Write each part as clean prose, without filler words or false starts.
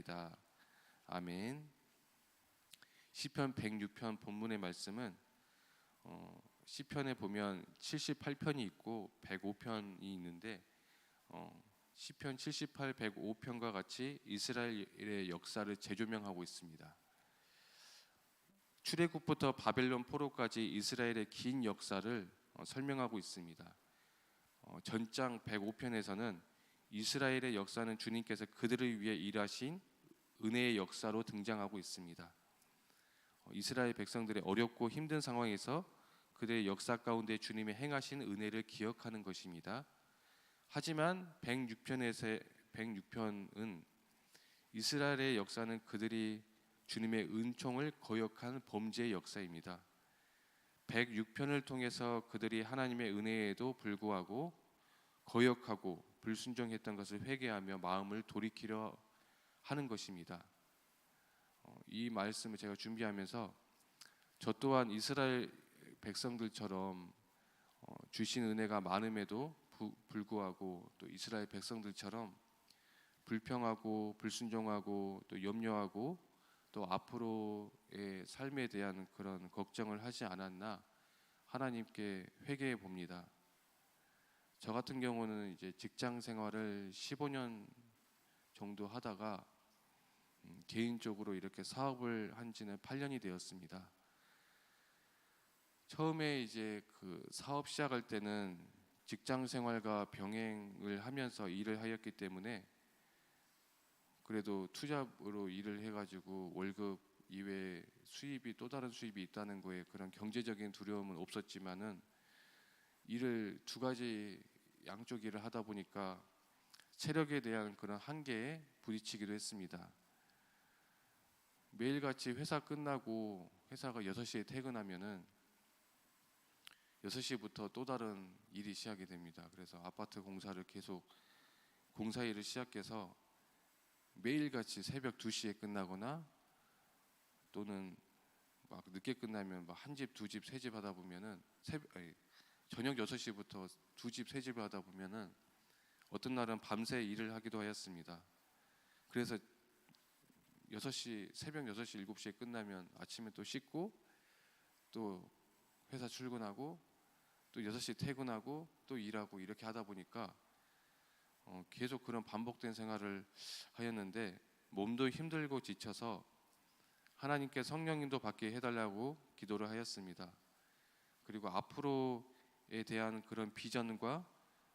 하리이다. 아멘. 시편 106편 본문의 말씀은 시편에 보면 78편이 있고 105편이 있는데 시편 78, 105편과 같이 이스라엘의 역사를 재조명하고 있습니다. 출애굽부터 바벨론 포로까지 이스라엘의 긴 역사를 설명하고 있습니다. 전장 105편에서는 이스라엘의 역사는 주님께서 그들을 위해 일하신 은혜의 역사로 등장하고 있습니다. 이스라엘 백성들의 어렵고 힘든 상황에서 그들의 역사 가운데 주님의 행하신 은혜를 기억하는 것입니다. 하지만 106편은 이스라엘의 역사는 그들이 주님의 은총을 거역한 범죄의 역사입니다. 106편을 통해서 그들이 하나님의 은혜에도 불구하고 거역하고 불순종했던 것을 회개하며 마음을 돌이키려 하는 것입니다. 이 말씀을 제가 준비하면서 저 또한 이스라엘 백성들처럼 주신 은혜가 많음에도 불구하고 또 이스라엘 백성들처럼 불평하고 불순종하고 또 염려하고 또 앞으로의 삶에 대한 그런 걱정을 하지 않았나 하나님께 회개해 봅니다. 저 같은 경우는 이제 직장 생활을 15년 정도 하다가 개인적으로 이렇게 사업을 한 지는 8년이 되었습니다. 처음에 이제 그 사업 시작할 때는 직장 생활과 병행을 하면서 일을 하였기 때문에 그래도 투잡으로 일을 해가지고 월급 이외에 수입이 또 다른 수입이 있다는 거에 그런 경제적인 두려움은 없었지만은 일을 두 가지 양쪽 일을 하다 보니까 체력에 대한 그런 한계에 부딪히기도 했습니다. 매일같이 회사 끝나고 회사가 6시에 퇴근하면은 6시부터 또 다른 일이 시작이 됩니다. 그래서 아파트 공사를 계속 공사 일을 시작해서 매일같이 새벽 2시에 끝나거나 또는 막 늦게 끝나면 막 한 집, 두 집, 세 집 하다 보면은 저녁 6시부터 두 집, 세 집을 하다 보면은 어떤 날은 밤새 일을 하기도 하였습니다. 그래서 6시, 새벽 6시, 7시에 끝나면 아침에 또 씻고 또 회사 출근하고 또 6시 퇴근하고 또 일하고 이렇게 하다 보니까 계속 그런 반복된 생활을 하였는데 몸도 힘들고 지쳐서 하나님께 성령님도 받게 해달라고 기도를 하였습니다. 그리고 앞으로에 대한 그런 비전과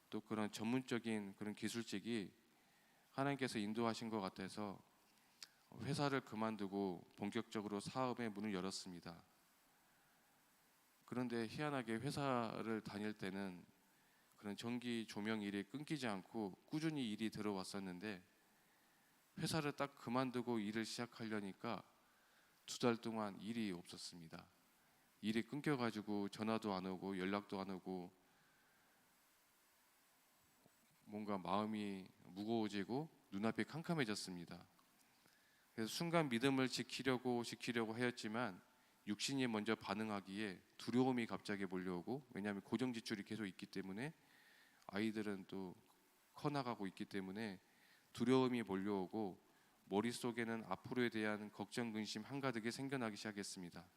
또 그런 전문적인 그런 기술직이 하나님께서 인도하신 것 같아서 회사를 그만두고 본격적으로 사업의 문을 열었습니다. 그런데 희한하게 회사를 다닐 때는 그런 전기 조명 일이 끊기지 않고 꾸준히 일이 들어왔었는데 회사를 딱 그만두고 일을 시작하려니까 2달 동안 일이 없었습니다. 일이 끊겨가지고 전화도 안 오고 연락도 안 오고 뭔가 마음이 무거워지고 눈앞이 캄캄해졌습니다. 그래서 순간 믿음을 지키려고 하였지만 육신이 먼저 반응하기에 두려움이 갑자기 몰려오고, 왜냐하면 고정 지출이 계속 있기 때문에 아이들은 또 커나가고 있기 때문에 두려움이 몰려오고 머릿속에는 앞으로에 대한 걱정, 근심 한가득이 생겨나기 시작했습니다.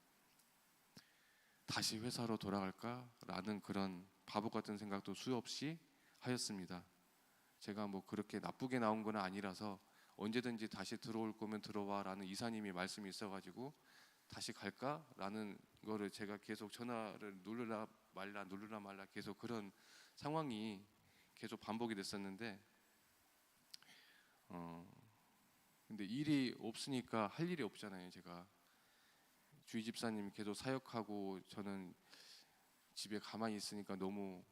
다시 회사로 돌아갈까라는 그런 바보 같은 생각도 수없이 하였습니다. 제가 뭐 그렇게 나쁘게 나온 건 아니라서 언제든지 다시 들어올 거면 들어와라는 이사님이 말씀이 있어가지고 다시 갈까라는 거를 제가 계속 전화를 누르라 말라 계속 그런 상황이 계속 반복이 됐었는데 근데 일이 없으니까 할 일이 없잖아요. 제가 주희 집사님이 계속 사역하고 저는 집에 가만히 있으니까 너무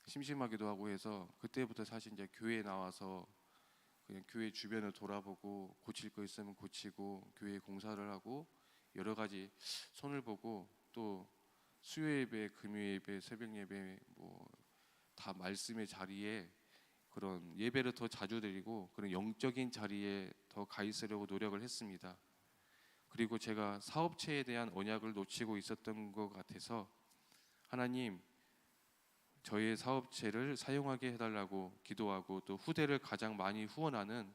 심심하기도 하고 해서 그때부터 사실 이제 교회에 나와서 그냥 교회 주변을 돌아보고 고칠 거 있으면 고치고 교회 공사를 하고 여러 가지 손을 보고 또 수요 예배, 금요 예배, 새벽 예배 뭐 다 말씀의 자리에 그런 예배를 더 자주 드리고 그런 영적인 자리에 더 가 있으려고 노력을 했습니다. 그리고 제가 사업체에 대한 언약을 놓치고 있었던 것 같아서 하나님 저의 사업체를 사용하게 해달라고 기도하고 또 후대를 가장 많이 후원하는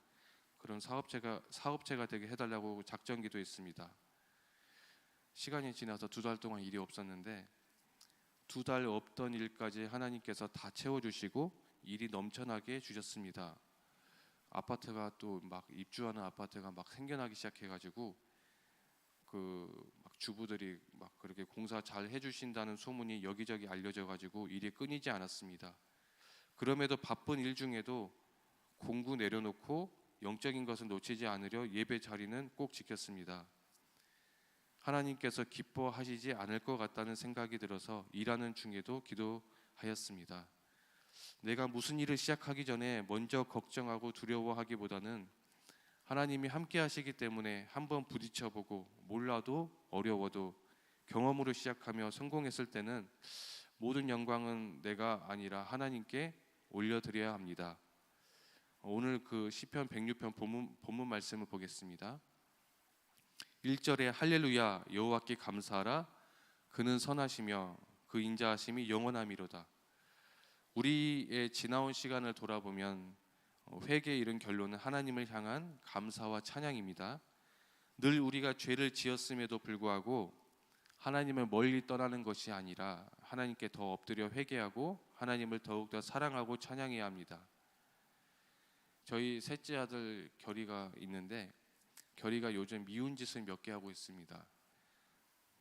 그런 사업체가 되게 해달라고 작정 기도했습니다. 시간이 지나서 2달 동안 일이 없었는데 2달 없던 일까지 하나님께서 다 채워주시고 일이 넘쳐나게 주셨습니다. 아파트가 또 막 입주하는 아파트가 막 생겨나기 시작해가지고 막 주부들이 막 그렇게 공사 잘 해주신다는 소문이 여기저기 알려져가지고 일이 끊이지 않았습니다. 그럼에도 바쁜 일 중에도 공구 내려놓고 영적인 것을 놓치지 않으려 예배 자리는 꼭 지켰습니다. 하나님께서 기뻐하시지 않을 것 같다는 생각이 들어서 일하는 중에도 기도하였습니다. 내가 무슨 일을 시작하기 전에 먼저 걱정하고 두려워하기보다는 하나님이 함께 하시기 때문에 한번 부딪혀보고 몰라도 어려워도 경험으로 시작하며 성공했을 때는 모든 영광은 내가 아니라 하나님께 올려드려야 합니다. 오늘 그 시편 106편 본문 말씀을 보겠습니다. 1절에 할렐루야 여호와께 감사하라 그는 선하시며 그 인자하심이 영원함이로다. 우리의 지나온 시간을 돌아보면 회개에 이른 결론은 하나님을 향한 감사와 찬양입니다. 늘 우리가 죄를 지었음에도 불구하고 하나님을 멀리 떠나는 것이 아니라 하나님께 더 엎드려 회개하고 하나님을 더욱더 사랑하고 찬양해야 합니다. 저희 셋째 아들 결이가 있는데 결이가 요즘 미운 짓을 몇 개 하고 있습니다.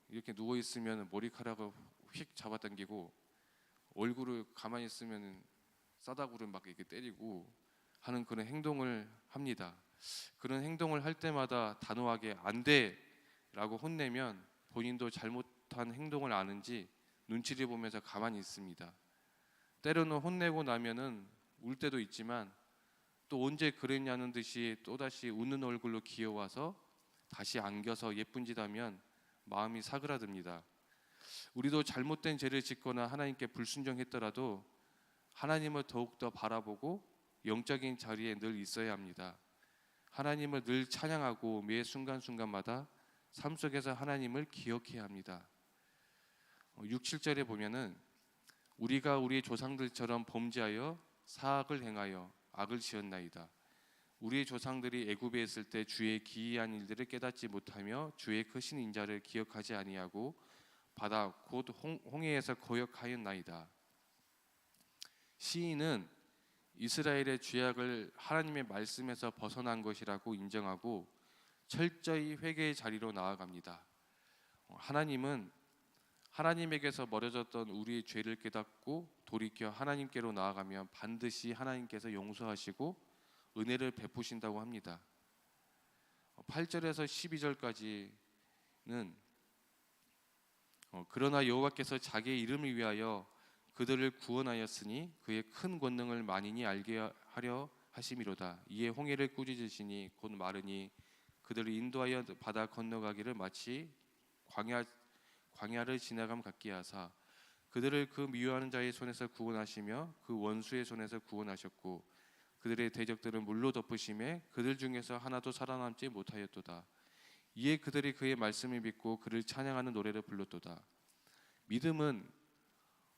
이렇게 누워 있으면 머리카락을 휙 잡아당기고 얼굴을 가만히 있으면 싸다구를 막 이렇게 때리고 하는 그런 행동을 합니다. 그런 행동을 할 때마다 단호하게 안 돼라고 혼내면 본인도 잘못한 행동을 아는지 눈치를 보면서 가만히 있습니다. 때로는 혼내고 나면은 울 때도 있지만 또 언제 그랬냐는 듯이 또다시 웃는 얼굴로 기어와서 다시 안겨서 예쁜 짓 하면 마음이 사그라듭니다. 우리도 잘못된 죄를 짓거나 하나님께 불순종했더라도 하나님을 더욱더 바라보고 영적인 자리에 늘 있어야 합니다. 하나님을 늘 찬양하고 매 순간순간마다 삶 속에서 하나님을 기억해야 합니다. 6, 7절에 보면은 우리가 우리 조상들처럼 범죄하여 사악을 행하여 악을 지었나이다. 우리의 조상들이 애굽에 있을 때 주의 기이한 일들을 깨닫지 못하며 주의 크신 인자를 기억하지 아니하고 바다 곧 홍해에서 거역하였나이다. 시인은 이스라엘의 죄악을 하나님의 말씀에서 벗어난 것이라고 인정하고 철저히 회개의 자리로 나아갑니다. 하나님은 하나님에게서 멀어졌던 우리의 죄를 깨닫고 돌이켜 하나님께로 나아가면 반드시 하나님께서 용서하시고 은혜를 베푸신다고 합니다. 8절에서 12절까지는 그러나 여호와께서 자기의 이름을 위하여 그들을 구원하였으니 그의 큰 권능을 만인이 알게 하려 하심이로다. 이에 홍해를 꾸짖으시니 곧 마르니 그들을 인도하여 바다 건너가기를 마치 광야를 지나감 같게 하사 그들을 그 미워하는 자의 손에서 구원하시며 그 원수의 손에서 구원하셨고 그들의 대적들은 물로 덮으심에 그들 중에서 하나도 살아남지 못하였도다. 이에 그들이 그의 말씀을 믿고 그를 찬양하는 노래를 불렀도다. 믿음은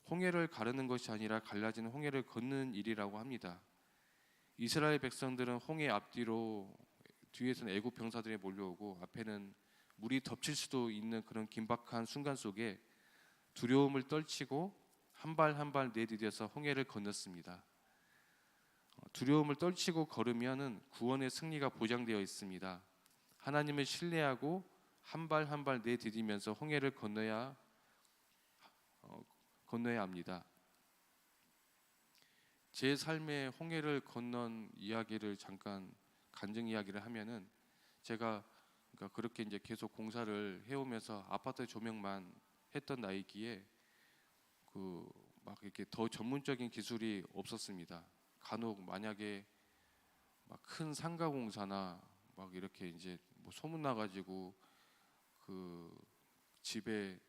홍해를 가르는 것이 아니라 갈라진 홍해를 걷는 일이라고 합니다. 이스라엘 백성들은 홍해 앞뒤로 뒤에서는 애국 병사들이 몰려오고 앞에는 물이 덮칠 수도 있는 그런 긴박한 순간 속에 두려움을 떨치고 한 발 한 발 내디뎌서 홍해를 건넜습니다. 두려움을 떨치고 걸으면은 구원의 승리가 보장되어 있습니다. 하나님을 신뢰하고 한 발 한 발 내디디면서 홍해를 건너야 합니다. 제 삶의 홍해를 건넌 이야기를 잠깐 간증 이야기를 하면은 제가 그렇게 이제 계속 공사를 해오면서 아파트 조명만 했던 나이기에 막 이렇게 더 전문적인 기술이 없었습니다. 간혹 만약에 막 큰 상가 공사나 막 이렇게 이제 뭐 소문 나가지고 그 집에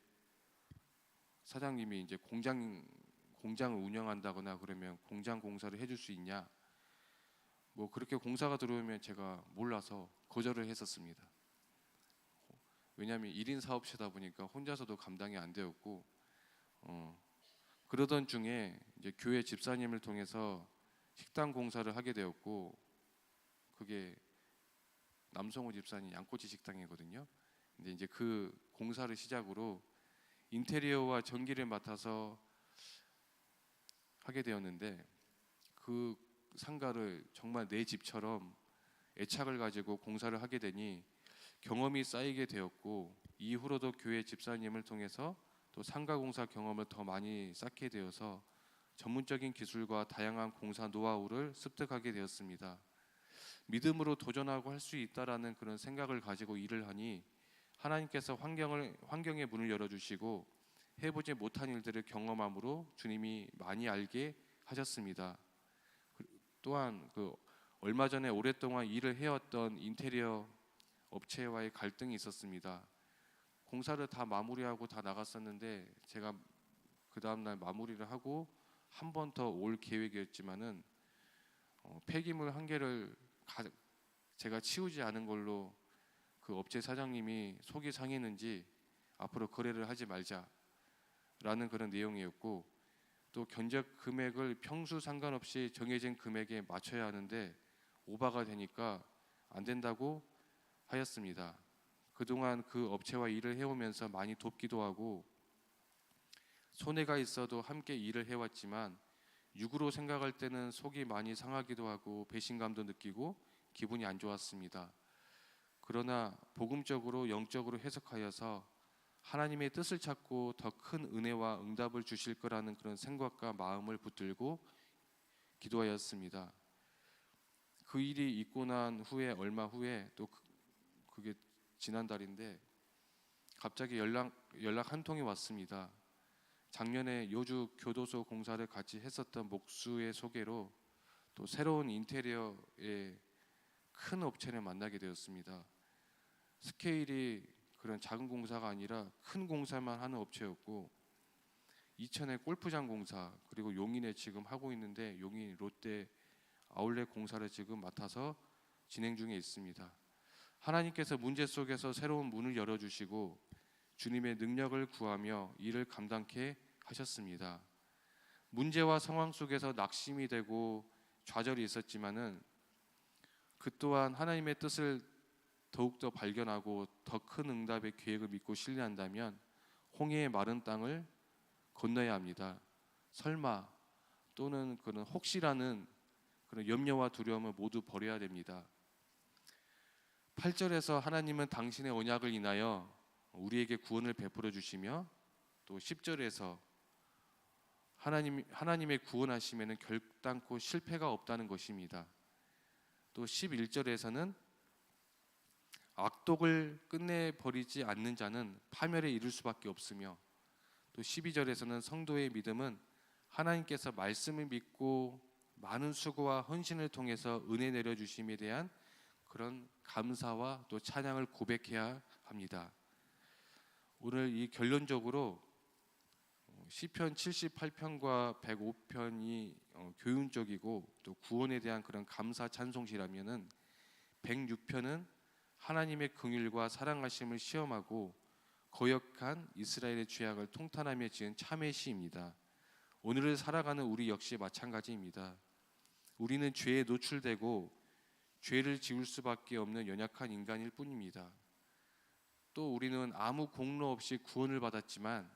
사장님이 이제 공장을 운영한다거나 그러면 공장 공사를 해줄 수 있냐? 뭐 그렇게 공사가 들어오면 제가 몰라서 거절을 했었습니다. 왜냐하면 1인 사업체다 보니까 혼자서도 감당이 안 되었고, 그러던 중에 이제 교회 집사님을 통해서 식당 공사를 하게 되었고, 그게 남성호 집사님 양꼬치 식당이거든요. 근데 이제 그 공사를 시작으로 인테리어와 전기를 맡아서 하게 되었는데, 그 상가를 정말 내 집처럼 애착을 가지고 공사를 하게 되니 경험이 쌓이게 되었고, 이후로도 교회 집사님을 통해서 또 상가 공사 경험을 더 많이 쌓게 되어서 전문적인 기술과 다양한 공사 노하우를 습득하게 되었습니다. 믿음으로 도전하고 할 수 있다라는 그런 생각을 가지고 일을 하니 하나님께서 환경의 문을 열어주시고 해보지 못한 일들을 경험함으로 주님이 많이 알게 하셨습니다. 또한 얼마 전에 오랫동안 일을 해왔던 인테리어 업체와의 갈등이 있었습니다. 공사를 다 마무리하고 다 나갔었는데 제가 그 다음날 마무리를 하고 한 번 더 올 계획이었지만은 폐기물 한 개를 제가 치우지 않은 걸로 그 업체 사장님이 속이 상했는지 앞으로 거래를 하지 말자라는 그런 내용이었고, 또 견적 금액을 평수 상관없이 정해진 금액에 맞춰야 하는데 오바가 되니까 안 된다고 하였습니다. 그동안 그 업체와 일을 해오면서 많이 돕기도 하고 손해가 있어도 함께 일을 해왔지만 육으로 생각할 때는 속이 많이 상하기도 하고 배신감도 느끼고 기분이 안 좋았습니다. 그러나 복음적으로 영적으로 해석하여서 하나님의 뜻을 찾고 더 큰 은혜와 응답을 주실 거라는 그런 생각과 마음을 붙들고 기도하였습니다. 그 일이 있고 난 후에 얼마 후에 또 그게 지난달인데 갑자기 연락 한 통이 왔습니다. 작년에 요주 교도소 공사를 같이 했었던 목수의 소개로 또 새로운 인테리어의 큰 업체를 만나게 되었습니다. 스케일이 그런 작은 공사가 아니라 큰 공사만 하는 업체였고, 이천의 골프장 공사, 그리고 용인에 지금 하고 있는데 용인 롯데 아울렛 공사를 지금 맡아서 진행 중에 있습니다. 하나님께서 문제 속에서 새로운 문을 열어주시고 주님의 능력을 구하며 일을 감당케 하셨습니다. 문제와 상황 속에서 낙심이 되고 좌절이 있었지만은 그 또한 하나님의 뜻을 더욱더 발견하고 더 큰 응답의 계획을 믿고 신뢰한다면 홍해의 마른 땅을 건너야 합니다. 설마 또는 그런 혹시라는 그런 염려와 두려움을 모두 버려야 됩니다. 8절에서 하나님은 당신의 언약을 인하여 우리에게 구원을 베풀어 주시며, 또 10절에서 하나님의 구원하심에는 결단코 실패가 없다는 것입니다. 또 11절에서는 악독을 끝내버리지 않는 자는 파멸에 이를 수밖에 없으며, 또 12절에서는 성도의 믿음은 하나님께서 말씀을 믿고 많은 수고와 헌신을 통해서 은혜 내려주심에 대한 그런 감사와 또 찬양을 고백해야 합니다. 오늘 이 결론적으로 시편 78편과 105편이 교훈적이고 또 구원에 대한 그런 감사 찬송시라면은 106편은 하나님의 긍휼과 사랑하심을 시험하고 거역한 이스라엘의 죄악을 통탄하며 지은 참회 시입니다. 오늘을 살아가는 우리 역시 마찬가지입니다. 우리는 죄에 노출되고 죄를 지을 수밖에 없는 연약한 인간일 뿐입니다. 또 우리는 아무 공로 없이 구원을 받았지만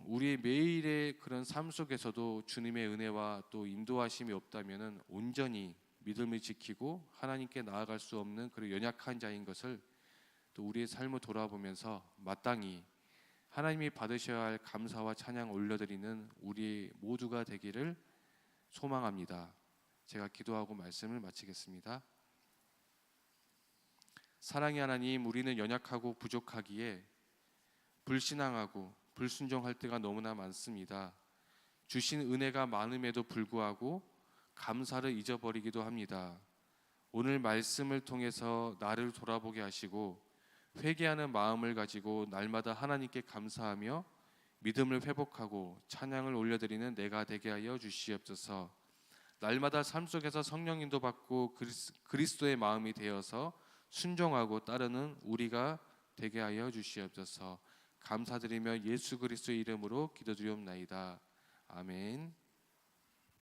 우리의 매일의 그런 삶 속에서도 주님의 은혜와 또 인도하심이 없다면 온전히 믿음을 지키고 하나님께 나아갈 수 없는 그런 연약한 자인 것을 또 우리의 삶을 돌아보면서 마땅히 하나님이 받으셔야 할 감사와 찬양 올려드리는 우리 모두가 되기를 소망합니다. 제가 기도하고 말씀을 마치겠습니다. 사랑의 하나님, 우리는 연약하고 부족하기에 불신앙하고 불순종할 때가 너무나 많습니다. 주신 은혜가 많음에도 불구하고 감사를 잊어버리기도 합니다. 오늘 말씀을 통해서 나를 돌아보게 하시고 회개하는 마음을 가지고 날마다 하나님께 감사하며 믿음을 회복하고 찬양을 올려드리는 내가 되게 하여 주시옵소서. 날마다 삶 속에서 성령 인도받고 그리스도의 마음이 되어서 순종하고 따르는 우리가 되게 하여 주시옵소서. 감사드리며 예수 그리스도의 이름으로 기도드리옵나이다. 아멘.